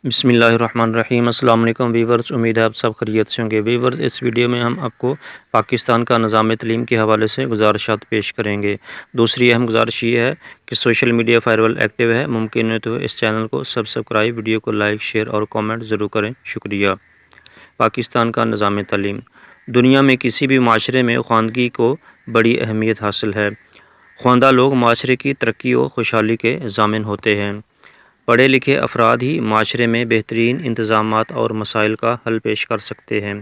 بسم اللہ الرحمن الرحیم۔ السلام علیکم ویورز، امید ہے آپ سب خیریت سے ہوں گے۔ ویورز، اس ویڈیو میں ہم آپ کو پاکستان کا نظام تعلیم کے حوالے سے گزارشات پیش کریں گے۔ دوسری اہم گزارش یہ ہے کہ سوشل میڈیا فائرول ایکٹیو ہے، ممکن ہے تو اس چینل کو سبسکرائب، ویڈیو کو لائک، شیئر اور کامنٹ ضرور کریں۔ شکریہ۔ پاکستان کا نظام تعلیم دنیا میں کسی بھی معاشرے میں خواندگی کو بڑی اہمیت حاصل ہے۔ خواندہ لوگ معاشرے کی ترقی و خوشحالی کے ضامن ہوتے ہیں۔ پڑھے لکھے افراد ہی معاشرے میں بہترین انتظامات اور مسائل کا حل پیش کر سکتے ہیں۔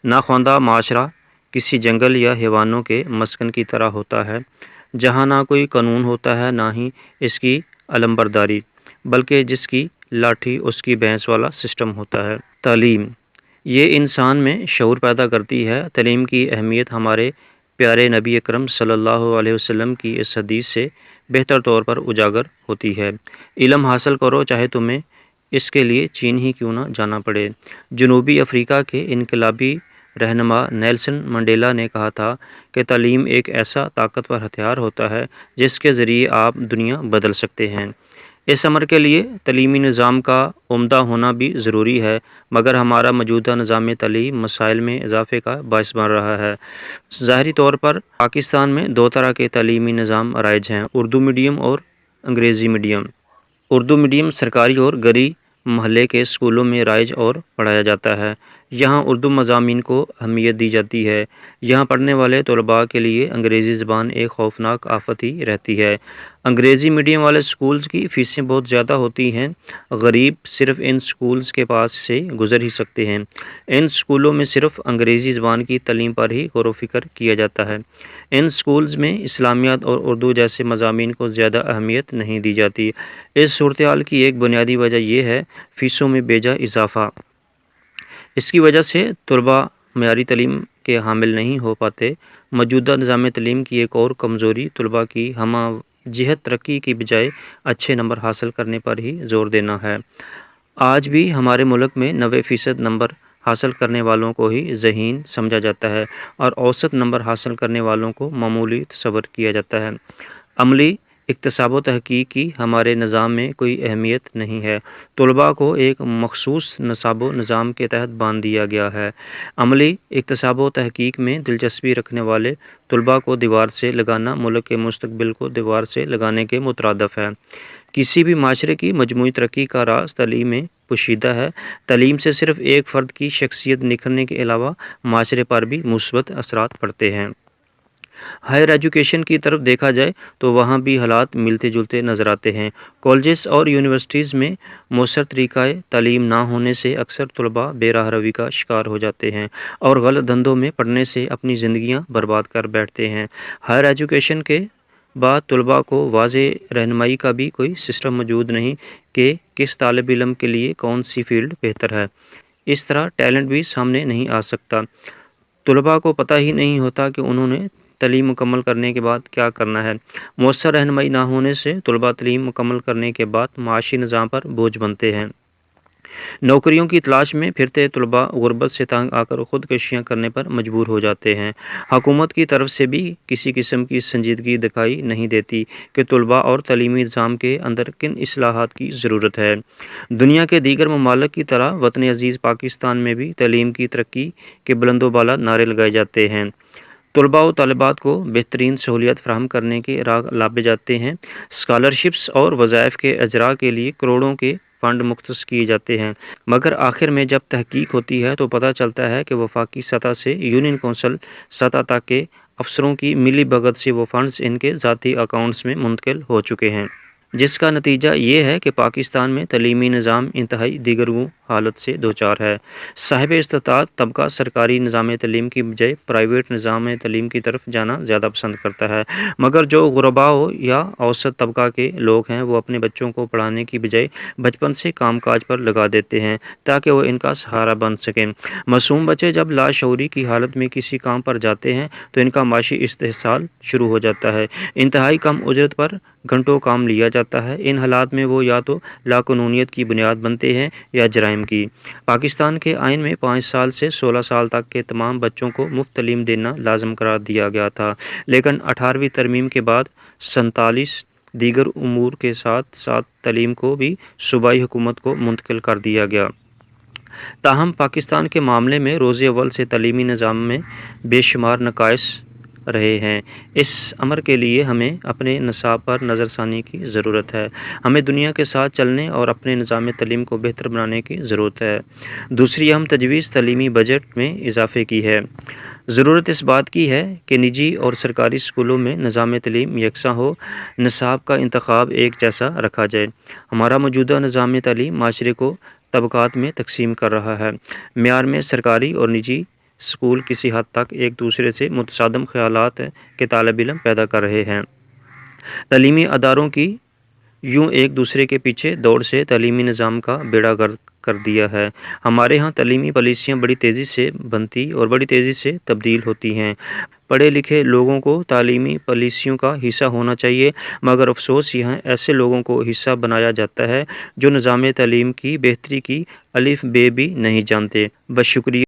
ناخواندہ معاشرہ کسی جنگل یا حیوانوں کے مسکن کی طرح ہوتا ہے، جہاں نہ کوئی قانون ہوتا ہے، نہ ہی اس کی علمبرداری، بلکہ جس کی لاٹھی اس کی بھینس والا سسٹم ہوتا ہے۔ تعلیم یہ انسان میں شعور پیدا کرتی ہے۔ تعلیم کی اہمیت ہمارے پیارے نبی اکرم صلی اللہ علیہ وسلم کی اس حدیث سے بہتر طور پر اجاگر ہوتی ہے۔ علم حاصل کرو، چاہے تمہیں اس کے لیے چین ہی کیوں نہ جانا پڑے۔ جنوبی افریقہ کے انقلابی رہنما نیلسن منڈیلا نے کہا تھا کہ تعلیم ایک ایسا طاقتور ہتھیار ہوتا ہے جس کے ذریعے آپ دنیا بدل سکتے ہیں۔ اس امر کے لیے تعلیمی نظام کا عمدہ ہونا بھی ضروری ہے، مگر ہمارا موجودہ نظام تعلیم مسائل میں اضافے کا باعث بن رہا ہے۔ ظاہری طور پر پاکستان میں دو طرح کے تعلیمی نظام رائج ہیں: اردو میڈیم اور انگریزی میڈیم۔ اردو میڈیم سرکاری اور گری محلے کے اسکولوں میں رائج اور پڑھایا جاتا ہے۔ یہاں اردو مضامین کو اہمیت دی جاتی ہے۔ یہاں پڑھنے والے طلباء کے لیے انگریزی زبان ایک خوفناک آفت ہی رہتی ہے۔ انگریزی میڈیم والے اسکولز کی فیسیں بہت زیادہ ہوتی ہیں۔ غریب صرف ان اسکولز کے پاس سے گزر ہی سکتے ہیں۔ ان اسکولوں میں صرف انگریزی زبان کی تعلیم پر ہی غور و فکر کیا جاتا ہے۔ ان اسکولز میں اسلامیات اور اردو جیسے مضامین کو زیادہ اہمیت نہیں دی جاتی۔ اس صورتحال کی ایک بنیادی وجہ یہ ہے فیسوں میں بیجا اضافہ۔ اس کی وجہ سے طلباء معیاری تعلیم کے حامل نہیں ہو پاتے۔ موجودہ نظام تعلیم کی ایک اور کمزوری طلباء کی ہمہ جہت ترقی کی بجائے اچھے نمبر حاصل کرنے پر ہی زور دینا ہے۔ آج بھی ہمارے ملک میں 90% نمبر حاصل کرنے والوں کو ہی ذہین سمجھا جاتا ہے اور اوسط نمبر حاصل کرنے والوں کو معمولی تصور کیا جاتا ہے۔ عملی اکتساب و تحقیق کی ہمارے نظام میں کوئی اہمیت نہیں ہے۔ طلباء کو ایک مخصوص نصاب و نظام کے تحت باندھ دیا گیا ہے۔ عملی اکتساب و تحقیق میں دلچسپی رکھنے والے طلباء کو دیوار سے لگانا ملک کے مستقبل کو دیوار سے لگانے کے مترادف ہے۔ کسی بھی معاشرے کی مجموعی ترقی کا راز تعلیم میں پوشیدہ ہے۔ تعلیم سے صرف ایک فرد کی شخصیت نکھرنے کے علاوہ معاشرے پر بھی مثبت اثرات پڑتے ہیں۔ ہائر ایجوکیشن کی طرف دیکھا جائے تو وہاں بھی حالات ملتے جلتے نظر آتے ہیں۔ کالجز اور یونیورسٹیز میں مؤثر طریقہ تعلیم نہ ہونے سے اکثر طلباء بے راہ روی کا شکار ہو جاتے ہیں اور غلط دھندوں میں پڑھنے سے اپنی زندگیاں برباد کر بیٹھتے ہیں۔ ہائر ایجوکیشن کے بعد طلباء کو واضح رہنمائی کا بھی کوئی سسٹم موجود نہیں کہ کس طالب علم کے لیے کون سی فیلڈ بہتر ہے۔ اس طرح ٹیلنٹ بھی سامنے نہیں آ سکتا۔ طلباء کو پتہ ہی نہیں ہوتا کہ انہوں نے تعلیم مکمل کرنے کے بعد کیا کرنا ہے۔ مؤثر رہنمائی نہ ہونے سے طلباء تعلیم مکمل کرنے کے بعد معاشی نظام پر بوجھ بنتے ہیں۔ نوکریوں کی تلاش میں پھرتے طلباء غربت سے تنگ آ کر خودکشیاں کرنے پر مجبور ہو جاتے ہیں۔ حکومت کی طرف سے بھی کسی قسم کی سنجیدگی دکھائی نہیں دیتی کہ طلباء اور تعلیمی نظام کے اندر کن اصلاحات کی ضرورت ہے۔ دنیا کے دیگر ممالک کی طرح وطن عزیز پاکستان میں بھی تعلیم کی ترقی کے بلند و بالا نعرے لگائے جاتے ہیں۔ طلباء و طالبات کو بہترین سہولیات فراہم کرنے کے راہ لابے جاتے ہیں۔ اسکالرشپس اور وظائف کے اجراء کے لیے کروڑوں کے فنڈ مختص کیے جاتے ہیں، مگر آخر میں جب تحقیق ہوتی ہے تو پتہ چلتا ہے کہ وفاقی سطح سے یونین کونسل سطح تک کے افسروں کی ملی بھگت سے وہ فنڈز ان کے ذاتی اکاؤنٹس میں منتقل ہو چکے ہیں، جس کا نتیجہ یہ ہے کہ پاکستان میں تعلیمی نظام انتہائی دیگرگوں حالت سے دوچار ہے۔ صاحب استطاعت طبقہ سرکاری نظام تعلیم کی بجائے پرائیویٹ نظام تعلیم کی طرف جانا زیادہ پسند کرتا ہے، مگر جو غرباء یا اوسط طبقہ کے لوگ ہیں وہ اپنے بچوں کو پڑھانے کی بجائے بچپن سے کام کاج پر لگا دیتے ہیں تاکہ وہ ان کا سہارا بن سکیں۔ معصوم بچے جب لاشعوری کی حالت میں کسی کام پر جاتے ہیں تو ان کا معاشی استحصال شروع ہو جاتا ہے۔ انتہائی کم اجرت پر گھنٹوں کام لیا جاتا ہے۔ ان حالات میں وہ یا تو لاقانونیت کی بنیاد بنتے ہیں یا جرائم کی۔ پاکستان کے آئین میں 5 سال سے 16 سال تک کے تمام بچوں کو مفت تعلیم دینا لازم قرار دیا گیا تھا، لیکن 18ویں ترمیم کے بعد 47 دیگر امور کے ساتھ ساتھ تعلیم کو بھی صوبائی حکومت کو منتقل کر دیا گیا۔ تاہم پاکستان کے معاملے میں روز اول سے تعلیمی نظام میں بے شمار نقائص رہے ہیں۔ اس امر کے لیے ہمیں اپنے نصاب پر نظر ثانی کی ضرورت ہے۔ ہمیں دنیا کے ساتھ چلنے اور اپنے نظام تعلیم کو بہتر بنانے کی ضرورت ہے۔ دوسری اہم تجویز تعلیمی بجٹ میں اضافے کی ہے۔ ضرورت اس بات کی ہے کہ نجی اور سرکاری اسکولوں میں نظام تعلیم یکساں ہو، نصاب کا انتخاب ایک جیسا رکھا جائے۔ ہمارا موجودہ نظام تعلیم معاشرے کو طبقات میں تقسیم کر رہا ہے۔ معیار میں سرکاری اور نجی اسکول کسی حد تک ایک دوسرے سے متصادم خیالات کے طالب علم پیدا کر رہے ہیں۔ تعلیمی اداروں کی یوں ایک دوسرے کے پیچھے دوڑ سے تعلیمی نظام کا بیڑا غرق کر دیا ہے۔ ہمارے ہاں تعلیمی پالیسیاں بڑی تیزی سے بنتی اور بڑی تیزی سے تبدیل ہوتی ہیں۔ پڑھے لکھے لوگوں کو تعلیمی پالیسیوں کا حصہ ہونا چاہیے، مگر افسوس یہاں ایسے لوگوں کو حصہ بنایا جاتا ہے جو نظام تعلیم کی بہتری کی الف بے بھی نہیں جانتے۔ بس شکریہ۔